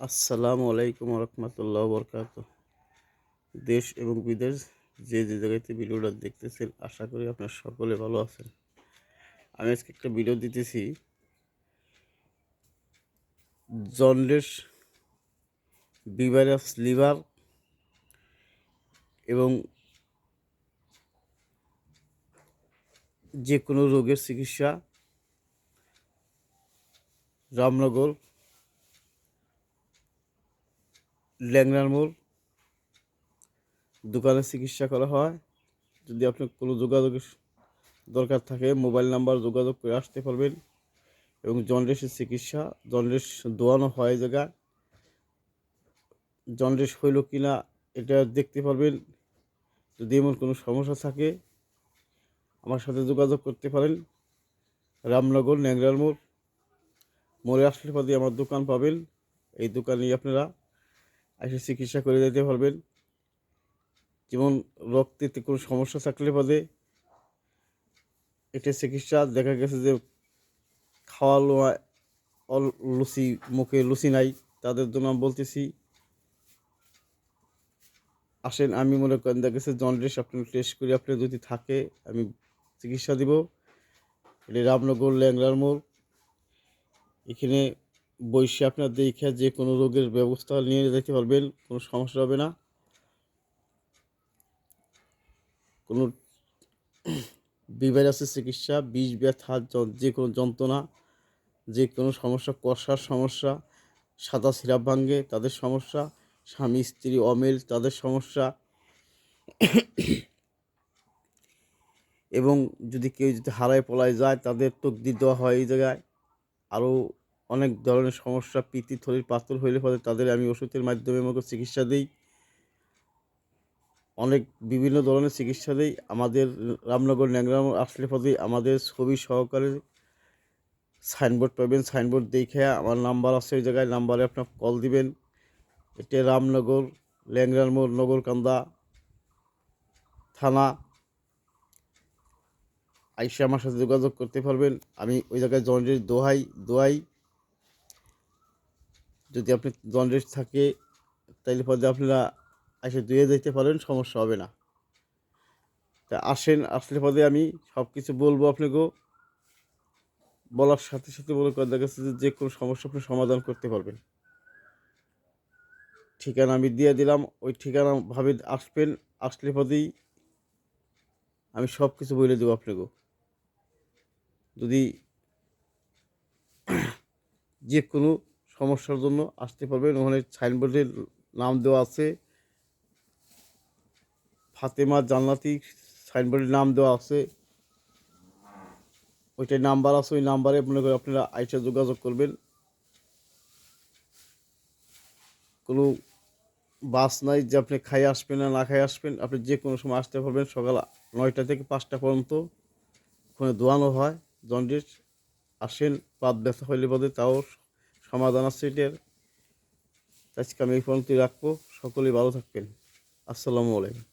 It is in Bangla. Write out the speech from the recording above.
আসসালামু আলাইকুম রহমতুল্লাহ বরকাত। দেশ এবং বিদেশ যে জায়গাতে ভিডিওটা দেখতেছেন, আশা করি আপনার সকলে ভালো আছেন। আমি আজকে একটা ভিডিও দিতেছি জন্ডিস, বিভাইরাস লিভার এবং যে কোনো রোগের চিকিৎসা রামনগর ল্যাংড়ার মোড় দোকানে চিকিৎসা করা হয়। যদি আপনার কোনো যোগাযোগের দরকার থাকে, মোবাইল নাম্বার যোগাযোগ করে আসতে পারবেন। এবং জন্ডিসের চিকিৎসা, জন্ডিস দোয়ানো হয় জায়গা, জন্ডিস হইল কি না এটা দেখতে পারবেন। যদি এমন কোনো সমস্যা থাকে আমার সাথে যোগাযোগ করতে পারেন। রামনগর ন্যাংরার মোড়ে আসলে পদে আমার দোকান পাবেন। এই দোকানেই আপনারা এসে চিকিৎসা করে যেতে পারবেন। যেমন রক্তেতে কোনো সমস্যা থাকলে পদে এটা চিকিৎসা দেখা গেছে যে খাওয়া লোয়া লুচি, মুখে লুচি নাই, তাদের জন্য আমি বলতেছি আসেন। আমি মনে করেন দেখা গেছে জন্ডিস আপনি টেস্ট করে আপনার যদি থাকে আমি চিকিৎসা দিব। এটা রামনগর ল্যাংড়ার মোড়। এখানে বসে আপনার দেখে যে কোনো রোগের ব্যবস্থা নিয়ে যেতে পারবেন, কোনো সমস্যা হবে না। কোনো বিভাইরাসের চিকিৎসা, বিষ ব্যথা, যে কোনো যন্ত্রণা, যে কোনো সমস্যা, কষার সমস্যা, সাদা সিরাপ ভাঙ্গে তাদের সমস্যা, স্বামী স্ত্রী অমিল তাদের সমস্যা, এবং যদি কেউ যদি হারায় পলায় যায় তাদের তকদির দেওয়া হয় এই জায়গায়। আরও অনেক ধরনের সমস্যা, পিত্তি থলির পাথর হইলে পরে তাদের আমি ওষুধের মাধ্যমে আমাকে চিকিৎসা দিই। অনেক বিভিন্ন ধরনের চিকিৎসা দিই। আমাদের রামনগর ন্যাংরাম আসলে পদে আমাদের ছবি সহকারে সাইনবোর্ড পাবেন। সাইনবোর্ড দেখে আমার নাম্বার আছে ওই জায়গায়, নাম্বারে আপনার কল দিবেন। এটা রামনগর ল্যাংরার মোড়, নগরকান্দা থানা। আইসে আমার সাথে যোগাযোগ করতে পারবেন। আমি ওই জায়গায় জন্ডিস দোয়াই। যদি আপনি জন্ডিস থাকে তাইলে পদে আপনারা এসে ধুয়ে যেতে পারেন, সমস্যা হবে না। তা আসেন, আসলে পদে আমি সব কিছু বলবো আপনাকেও। বলার সাথে সাথে মনে করেন দেখা গেছে যে কোনো সমস্যা আপনি সমাধান করতে পারবেন। ঠিকানা আমি দিয়ে দিলাম, ওই ঠিকানা ভাবে আসবেন। আসলে পদেই আমি সব কিছু বলে দেবো আপনাকেও। যদি যে কোনো সমস্যার জন্য আসতে পারবেন। ওখানে সাইনবোর্ডের নাম দেওয়া আছে, ফাতেমা জান্নাতি সাইনবোর্ডের নাম দেওয়া আছে, ওইটাই নাম্বার আছে। ওই নাম্বারে মনে করেন আপনারা আইসা যোগাযোগ করবেন। কোনো বাস নাই যে আপনি খাই আসবেন না খাই আসবেন, আপনি যে কোনো সময় আসতে পারবেন। সকাল 9টা থেকে 5টা পর্যন্ত ওখানে দোয়ানো হয় জন্ডিস। আসেন, পাত ব্যথা হইলে পদে তাও সমাধান আছে এটার। আজকে আমি এই পর্যন্তই রাখবো। সকলেই ভালো থাকবেন। আসসালামু আলাইকুম।